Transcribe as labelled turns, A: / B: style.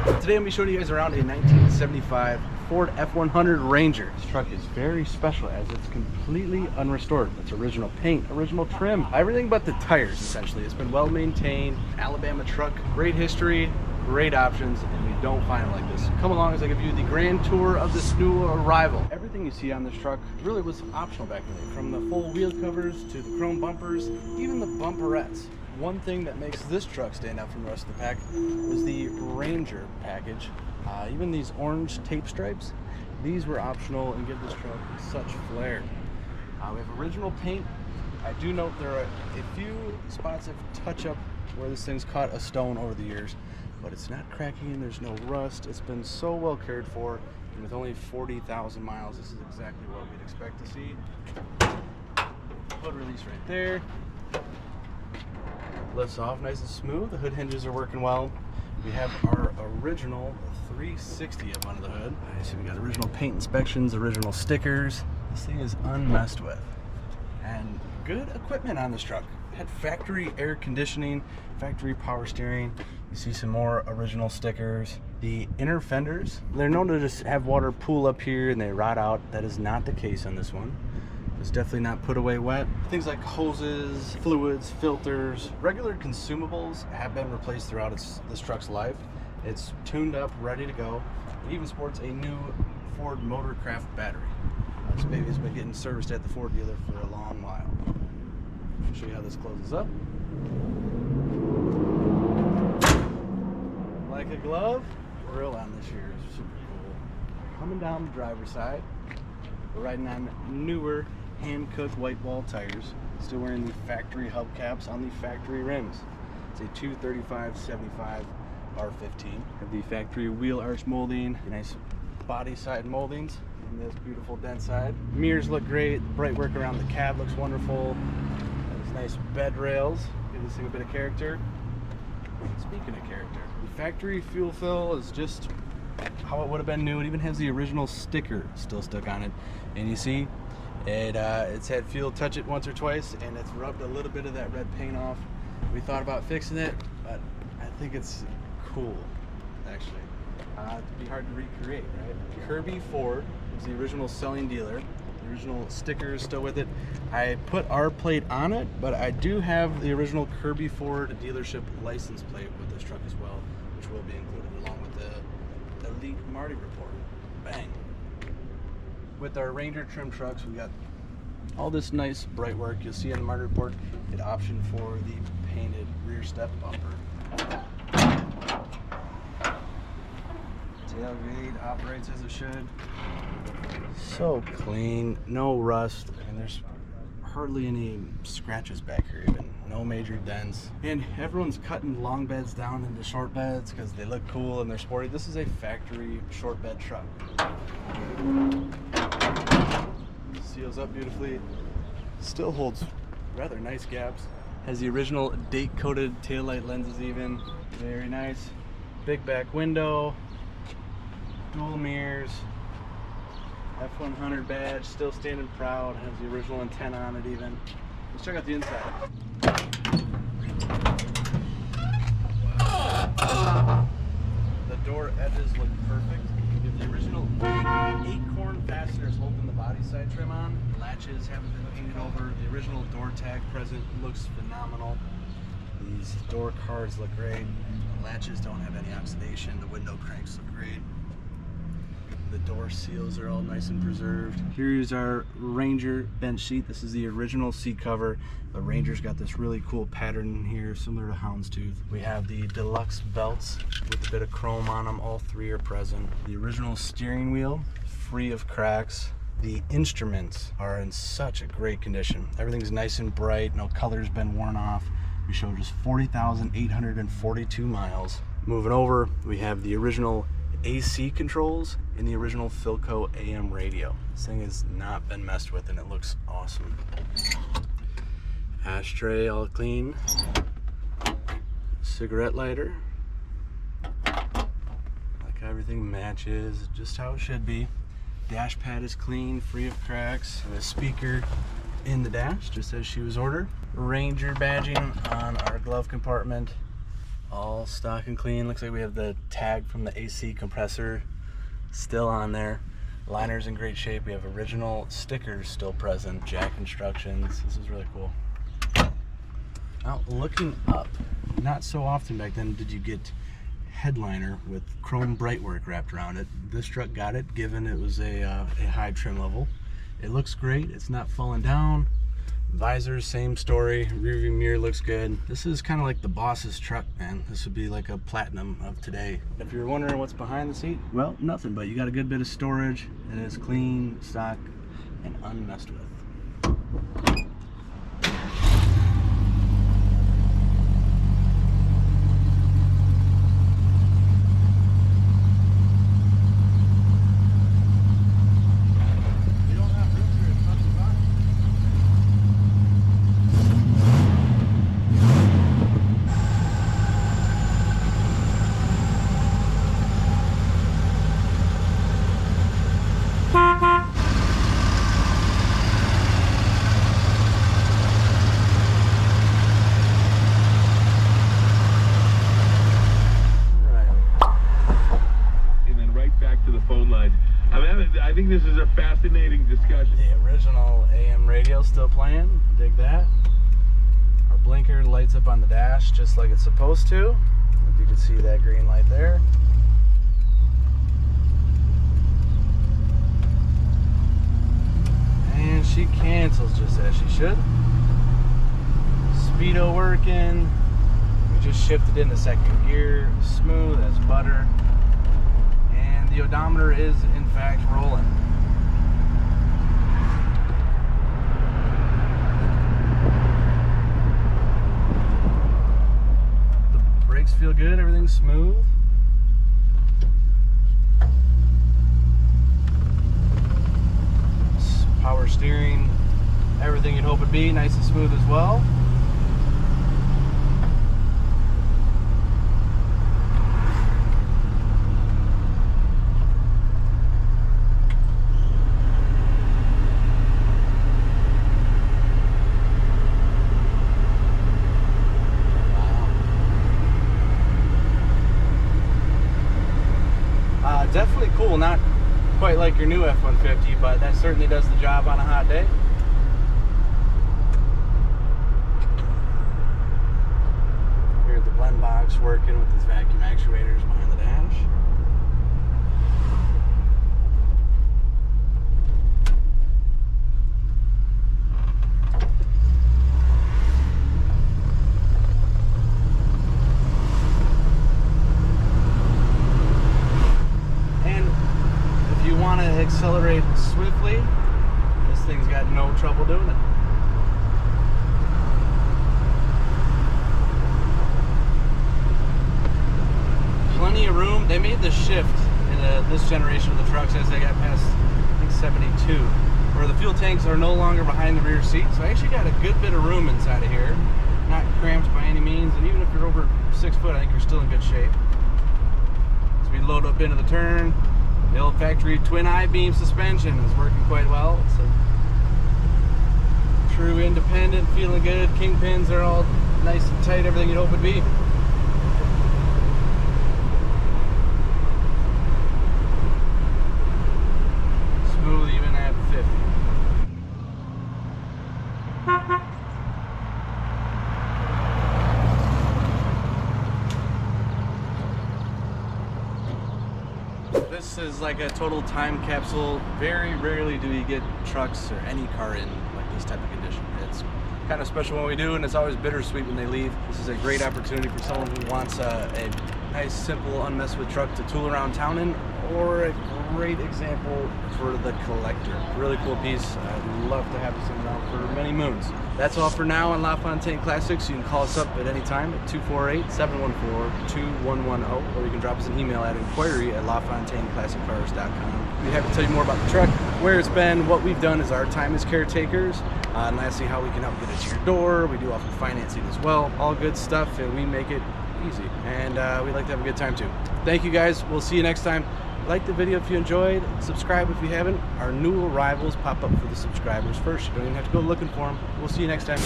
A: Today I'm going to be showing you guys around a 1975 Ford F100 Ranger. This truck is very special as it's completely unrestored. It's original paint, original trim, everything but the tires essentially. It's been well maintained, Alabama truck, great history, great options, and you don't find them like this. Come along as I give you the grand tour of this new arrival. Everything you see on this truck really was optional back in the day, from the full wheel covers to the chrome bumpers, even the bumperettes. One thing that makes this truck stand out from the rest of the pack was the Ranger package. Even these orange tape stripes, these were optional and give this truck such flair. We have original paint. I do note there are a few spots of touch-up where this thing's caught a stone over the years, but it's not cracking, there's no rust. It's been so well cared for, and with only 40,000 miles, this is exactly what we'd expect to see. Hood release right there. Lifts off nice and smooth. The hood hinges are working well. We have our original 360 up under the hood. So we got original paint inspections, original stickers. This thing is unmessed with. And good equipment on this truck. It had factory air conditioning, factory power steering. You see some more original stickers. The inner fenders, they're known to just have water pool up here and they rot out. That is not the case on this one. It's definitely not put away wet. Things like hoses, fluids, filters, regular consumables have been replaced throughout this truck's life. It's tuned up, ready to go. It even sports a new Ford Motorcraft battery. This baby has been getting serviced at the Ford dealer for a long while. I'll show you how this closes up. Like a glove. Grill on this here is super cool. Coming down the driver's side, we're riding on newer hand-cooked white wall tires, still wearing the factory hubcaps on the factory rims. It's a 235/75 R15. Have the factory wheel arch molding, nice body side moldings, and this beautiful dent side. Mirrors look great. The bright work around the cab looks wonderful. These nice bed rails give this thing a bit of character. Speaking of character, the factory fuel fill is just how it would have been new. It even has the original sticker still stuck on it, and you see it's had fuel touch it once or twice, and it's rubbed a little bit of that red paint off. We thought about fixing it, but I think it's cool actually. It'd be hard to recreate, right? Kirby Ford was the original selling dealer. The original sticker is still with it. I put our plate on it, but I do have the original Kirby Ford dealership license plate with this truck as well, which will be included along with the elite Marti report. Bang. With our Ranger trim trucks, we got all this nice bright work. You'll see on the Marti report, it optioned for the painted rear step bumper. Tailgate operates as it should. So clean, no rust. I mean, there's hardly any scratches back here even. No major dents. And everyone's cutting long beds down into short beds because they look cool and they're sporty. This is a factory short bed truck. Seals up beautifully. Still holds rather nice gaps. Has the original date coated taillight lenses even. Very nice. Big back window. Dual mirrors. F100 badge, still standing proud. Has the original antenna on it even. Let's check out the inside. Wow. The door edges look perfect. We have the original acorn fasteners holding the body side trim on. The latches haven't been painted over. The original door tag present looks phenomenal. These door cards look great. The latches don't have any oxidation. The window cranks look great. The door seals are all nice and preserved. Here's our Ranger bench seat. This is the original seat cover. The Ranger's got this really cool pattern in here, similar to houndstooth. We have the deluxe belts with a bit of chrome on them. All three are present. The original steering wheel, free of cracks. The instruments are in such a great condition. Everything's nice and bright. No color's been worn off. We show just 40,842 miles. Moving over, we have the original AC controls in the original Philco AM radio. This thing has not been messed with and it looks awesome. Ashtray all clean. Cigarette lighter. Like how everything matches just how it should be. Dash pad is clean, free of cracks. And a speaker in the dash, just as she was ordered. Ranger badging on our glove compartment. All All stock and clean. Looks like we have the tag from the AC compressor still on there. Liner's in great shape. We have original stickers still present. Jack instructions. This is really cool. Now, looking up, not so often back then did you get headliner with chrome brightwork wrapped around it. This truck got it, given it was a high trim level. It looks great. It's not falling down. Visors, same story. Rear view mirror looks good. This is kind of like the boss's truck, man. This would be like a platinum of today. If you're wondering what's behind the seat, well, nothing, but you got a good bit of storage. It is clean, stock, and unmessed with.
B: I think this is a fascinating discussion.
A: The original AM radio still playing. Dig that. Our blinker lights up on the dash just like it's supposed to. If you can see that green light there. And she cancels just as she should. Speedo working. We just shifted into second gear. Smooth as butter. The odometer is in fact rolling. The brakes feel good, everything's smooth. Power steering, everything you'd hope it'd be, nice and smooth as well. Definitely cool, not quite like your new F-150, but that certainly does the job on a hot day. Here at the blend box working with these vacuum actuators behind the dash. Want to accelerate swiftly, this thing's got no trouble doing it. Plenty of room. They made the shift in this generation of the trucks as they got past, I think, 72, where the fuel tanks are no longer behind the rear seat. So I actually got a good bit of room inside of here, not cramped by any means. And even if you're over 6 foot, I think you're still in good shape. As we load up into the turn. The old factory twin I-beam suspension is working quite well. It's a true independent, feeling good. Kingpins are all nice and tight, everything you'd hope it'd be. Smooth even at 50. This is like a total time capsule. Very rarely do we get trucks or any car in like this type of condition. It's kind of special when we do, and it's always bittersweet when they leave. This is a great opportunity for someone who wants a nice, simple, unmessed with truck to tool around town in, or a great example for the collector. Really cool piece. I'd love to have this thing around for many moons. That's all for now on LaFontaine Classics. You can call us up at any time at 248-714-2110, or you can drop us an email at inquiry@LaFontaineClassicCars.com. We'd be happy to tell you more about the truck, where it's been, what we've done as our time as caretakers, and lastly, how we can help get it to your door. We do offer financing as well. All good stuff, and we make it easy. And we like to have a good time too. Thank you guys. We'll see you next time. Like the video if you enjoyed. Subscribe if you haven't. Our new arrivals pop up for the subscribers first. You don't even have to go looking for them. We'll see you next time.